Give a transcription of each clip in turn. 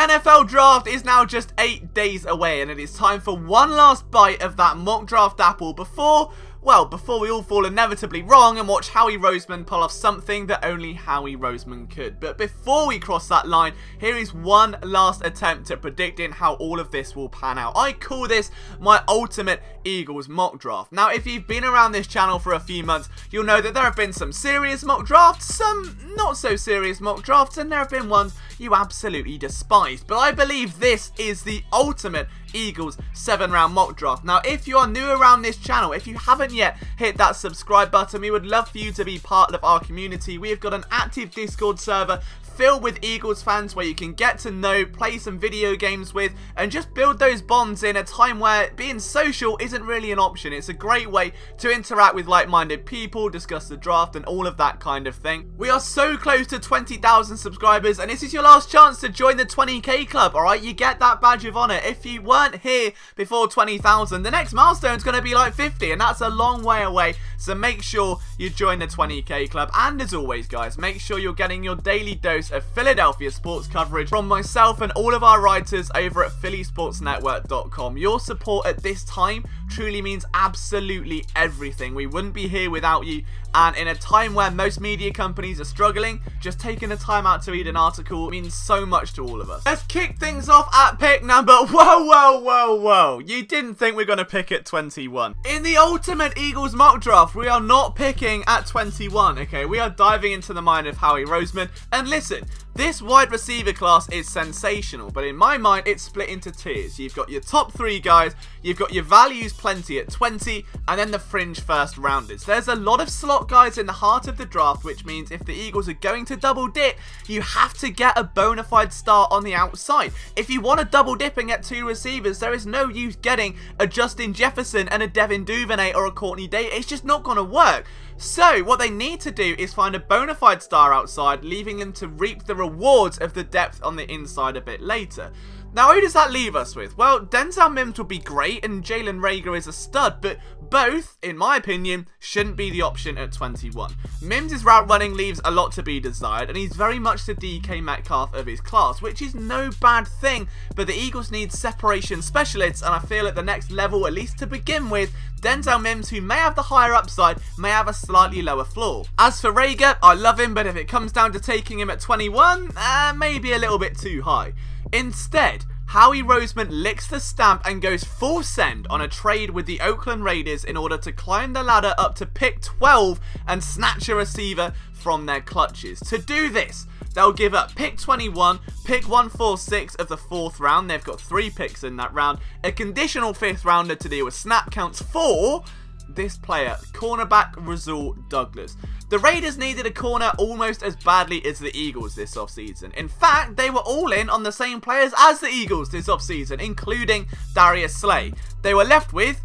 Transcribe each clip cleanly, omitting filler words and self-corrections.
NFL draft is now just 8 days away, and it is time for one last bite of that mock draft apple before we all fall inevitably wrong and watch Howie Roseman pull off something that only Howie Roseman could. But before we cross that line, here is one last attempt at predicting how all of this will pan out. I call this my ultimate Eagles mock draft. Now, if you've been around this channel for a few months, you'll know that there have been some serious mock drafts, some not so serious mock drafts, and there have been ones you absolutely despise. But I believe this is the ultimate Eagles 7-round mock draft. Now, if you are new around this channel, if you haven't yet hit that subscribe button, we would love for you to be part of our community. We have got an active Discord server filled with Eagles fans where you can get to know, play some video games with, and just build those bonds in a time where being social isn't really an option. It's a great way to interact with like-minded people, discuss the draft, and all of that kind of thing. We are so close to 20,000 subscribers, and this is your last chance to join the 20k club, alright? You get that badge of honor. If you weren't here before 20,000, the next milestone is going to be like 50, and that's a long way away, so make sure you join the 20k club. And as always, guys, make sure you're getting your daily dose of Philadelphia sports coverage from myself and all of our writers over at phillysportsnetwork.com. Your support at this time truly means absolutely everything. We wouldn't be here without you, and in a time where most media companies are struggling, just taking the time out to read an article means so much to all of us. Let's kick things off at pick number... Whoa. You didn't think we're going to pick at 21. In the ultimate Eagles mock draft, we are not picking at 21, okay? We are diving into the mind of Howie Roseman, and listen, this wide receiver class is sensational, but in my mind, it's split into tiers. You've got your top 3 guys, you've got your values plenty at 20, and then the fringe first rounders. There's a lot of slot guys in the heart of the draft, which means if the Eagles are going to double dip, you have to get a bona fide star on the outside. If you want to double dip and get 2 receivers, there is no use getting a Justin Jefferson and a Devin Duvernay or a Courtney Day. It's just not going to work. So, what they need to do is find a bona fide star outside, leaving them to reap the rewards of the depth on the inside a bit later. Now, who does that leave us with? Well, Denzel Mims will be great, and Jalen Reagor is a stud, but both, in my opinion, shouldn't be the option at 21. Mims' route running leaves a lot to be desired, and he's very much the DK Metcalf of his class, which is no bad thing, but the Eagles need separation specialists, and I feel at the next level, at least to begin with, Denzel Mims, who may have the higher upside, may have a slightly lower floor. As for Reagor, I love him, but if it comes down to taking him at 21, maybe a little bit too high. Instead, Howie Roseman licks the stamp and goes full send on a trade with the Oakland Raiders in order to climb the ladder up to pick 12 and snatch a receiver from their clutches. To do this, they'll give up pick 21, pick 146 of the 4th round. They've got 3 picks in that round. A conditional 5th rounder to deal with snap counts for this player, cornerback Rasul Douglas. The Raiders needed a corner almost as badly as the Eagles this offseason. In fact, they were all in on the same players as the Eagles this offseason, including Darius Slay. They were left with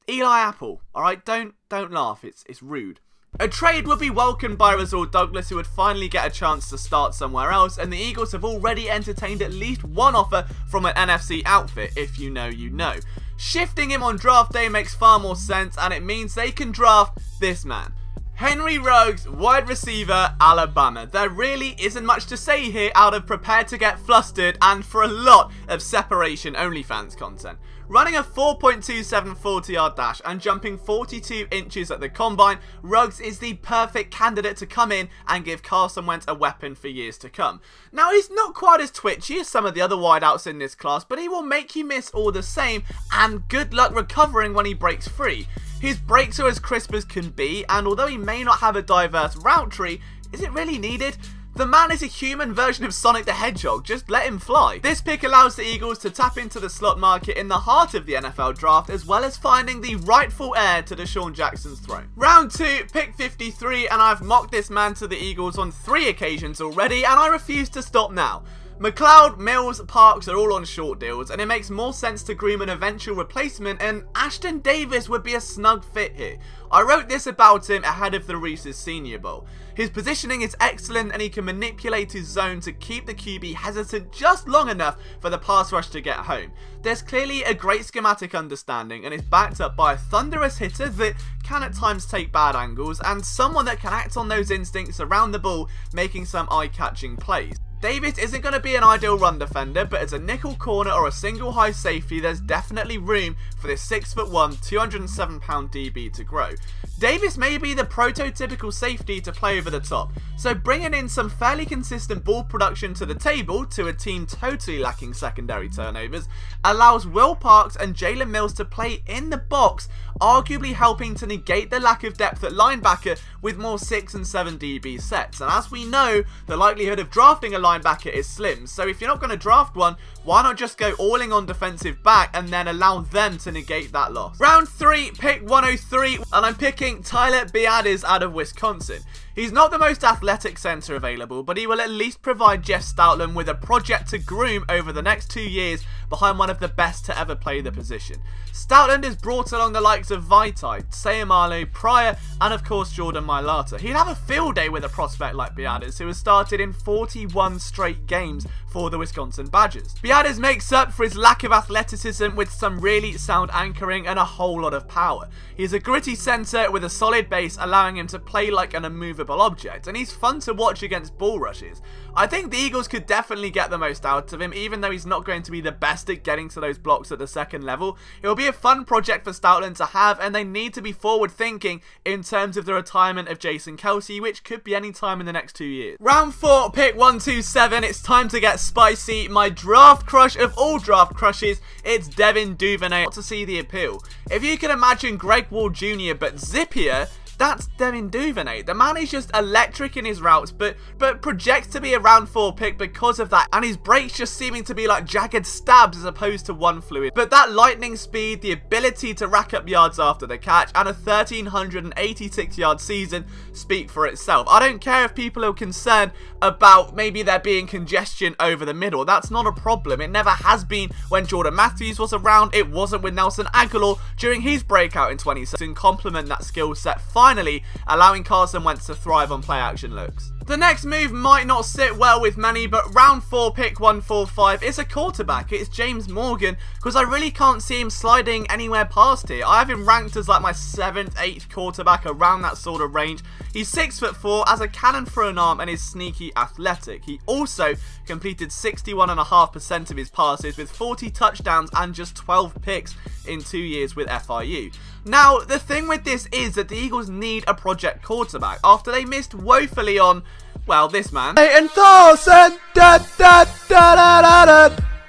Eli Apple. Alright, don't laugh, it's rude. A trade would be welcomed by Rasul Douglas, who would finally get a chance to start somewhere else, and the Eagles have already entertained at least one offer from an NFC outfit. If you know, you know. Shifting him on draft day makes far more sense, and it means they can draft this man. Henry Ruggs, wide receiver, Alabama. There really isn't much to say here out of prepared to get flustered and for a lot of separation OnlyFans content. Running a 4.27 40-yard dash and jumping 42 inches at the combine, Ruggs is the perfect candidate to come in and give Carson Wentz a weapon for years to come. Now, he's not quite as twitchy as some of the other wideouts in this class, but he will make you miss all the same, and good luck recovering when he breaks free. His breaks are as crisp as can be, and although he may not have a diverse route tree, is it really needed? The man is a human version of Sonic the Hedgehog, just let him fly. This pick allows the Eagles to tap into the slot market in the heart of the NFL draft, as well as finding the rightful heir to Deshaun Jackson's throne. Round 2, pick 53, and I've mocked this man to the Eagles on 3 occasions already, and I refuse to stop now. McLeod, Mills, Parks are all on short deals, and it makes more sense to groom an eventual replacement, and Ashton Davis would be a snug fit here. I wrote this about him ahead of the Reese's Senior Bowl. His positioning is excellent, and he can manipulate his zone to keep the QB hesitant just long enough for the pass rush to get home. There's clearly a great schematic understanding, and is backed up by a thunderous hitter that can at times take bad angles, and someone that can act on those instincts around the ball, making some eye-catching plays. Davis isn't going to be an ideal run defender, but as a nickel corner or a single high safety, there's definitely room for this 6'1", 207-pound DB to grow. Davis may be the prototypical safety to play over the top, so bringing in some fairly consistent ball production to the table to a team totally lacking secondary turnovers allows Will Parks and Jalen Mills to play in the box, arguably helping to negate the lack of depth at linebacker with more 6 and 7 DB sets. And as we know, the likelihood of drafting a linebacker is slim, so if you're not going to draft one, why not just go all in on defensive back and then allow them to negate that loss? Round 3, pick 103, and I'm picking Tyler Biadasz out of Wisconsin. He's not the most athletic center available, but he will at least provide Jeff Stoutland with a project to groom over the next 2 years behind one of the best to ever play the position. Stoutland has brought along the likes of Vaitai, Sayamalo, Pryor, and of course Jordan Mailata. He'd have a field day with a prospect like Biadasz, who has started in 41 straight games for the Wisconsin Badgers. Biadasz makes up for his lack of athleticism with some really sound anchoring and a whole lot of power. He's a gritty center with a solid base, allowing him to play like an immovable object, and he's fun to watch against ball rushes. I think the Eagles could definitely get the most out of him, even though he's not going to be the best at getting to those blocks at the second level. It will be a fun project for Stoutland to have, and they need to be forward thinking in terms of the retirement of Jason Kelce, which could be any time in the next 2 years. Round 4, pick 127, it's time to get spicy. My draft crush of all draft crushes, it's Devin Duvernay. To see the appeal. If you can imagine Greg Ward Jr. but zippier, that's Devin Duvernay. The man is just electric in his routes, but projects to be a round 4 pick because of that, and his breaks just seeming to be like jagged stabs as opposed to one fluid. But that lightning speed, the ability to rack up yards after the catch, and a 1,386 yard season speak for itself. I don't care if people are concerned about maybe there being congestion over the middle. That's not a problem. It never has been when Jordan Matthews was around. It wasn't with Nelson Aguilar during his breakout in 2017. Complement that skill set, finally allowing Carson Wentz to thrive on play action looks. The next move might not sit well with many, but round 4 pick 145 is a quarterback. It's James Morgan, because I really can't see him sliding anywhere past here. I have him ranked as like my 7th, 8th quarterback, around that sort of range. He's 6'4", has a cannon for an arm, and is sneaky athletic. He also completed 61.5% of his passes with 40 touchdowns and just 12 picks in 2 years with FIU. Now, the thing with this is that the Eagles need a project quarterback after they missed woefully on, well, this man. Clayton Thorson!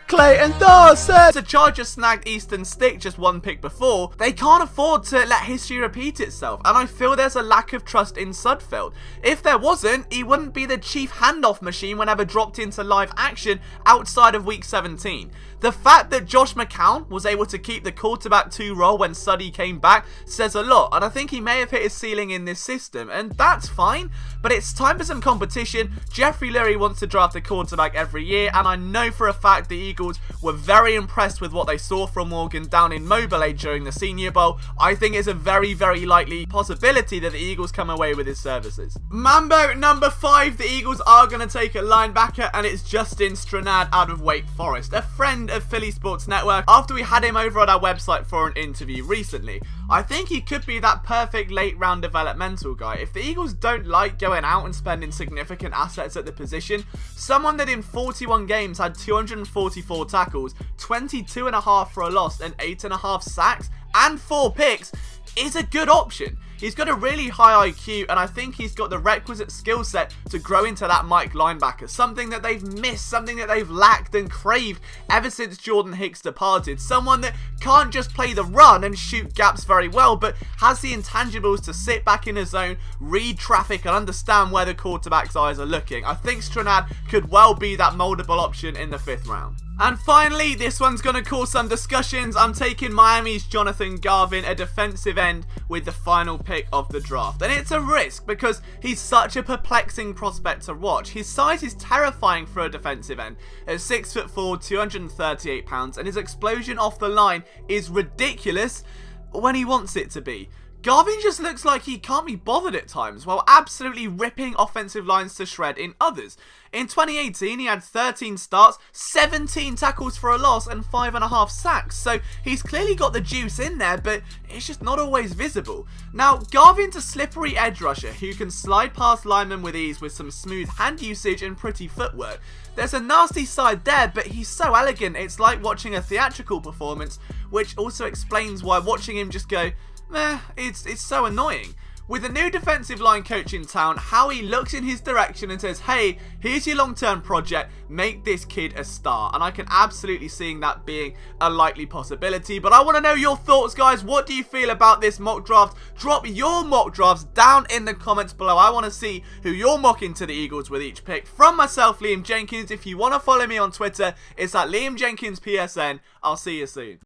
Clayton Thorson! The Chargers snagged Easton Stick just 1 pick before. They can't afford to let history repeat itself, and I feel there's a lack of trust in Sudfeld. If there wasn't, he wouldn't be the chief handoff machine whenever dropped into live action outside of week 17. The fact that Josh McCown was able to keep the quarterback 2 role when Suddy came back says a lot, and I think he may have hit his ceiling in this system, and that's fine, but it's time for some competition. Jeffrey Lurie wants to draft a quarterback every year, and I know for a fact the Eagles were very impressed with what they saw from Morgan down in Mobile during the Senior Bowl. I think it's a very, very likely possibility that the Eagles come away with his services. Mambo number 5, the Eagles are going to take a linebacker, and it's Justin Stranad out of Wake Forest, a friend of Philly Sports Network after we had him over on our website for an interview recently. I think he could be that perfect late round developmental guy. If the Eagles don't like going out and spending significant assets at the position, someone that in 41 games had 244 tackles, 22.5 for a loss, and 8.5 sacks, and 4 picks is a good option. He's got a really high IQ, and I think he's got the requisite skill set to grow into that Mike linebacker, something that they've missed, something that they've lacked and craved ever since Jordan Hicks departed. Someone that can't just play the run and shoot gaps very well, but has the intangibles to sit back in his zone, read traffic, and understand where the quarterback's eyes are looking. I think Stranad could well be that moldable option in the 5th round. And finally, this one's going to cause some discussions. I'm taking Miami's Jonathan Garvin, a defensive end, with the final pick of the draft. And it's a risk because he's such a perplexing prospect to watch. His size is terrifying for a defensive end at 6'4", 238 pounds, and his explosion off the line is ridiculous when he wants it to be. Garvin just looks like he can't be bothered at times, while absolutely ripping offensive lines to shred in others. In 2018, he had 13 starts, 17 tackles for a loss, and 5.5 sacks, so he's clearly got the juice in there, but it's just not always visible. Now, Garvin's a slippery edge rusher who can slide past linemen with ease with some smooth hand usage and pretty footwork. There's a nasty side there, but he's so elegant, it's like watching a theatrical performance, which also explains why watching him just go, meh, it's so annoying. With a new defensive line coach in town, Howie looks in his direction and says, hey, here's your long-term project, make this kid a star. And I can absolutely see that being a likely possibility. But I want to know your thoughts, guys. What do you feel about this mock draft? Drop your mock drafts down in the comments below. I want to see who you're mocking to the Eagles with each pick. From myself, Liam Jenkins. If you want to follow me on Twitter, it's at Liam Jenkins PSN. I'll see you soon.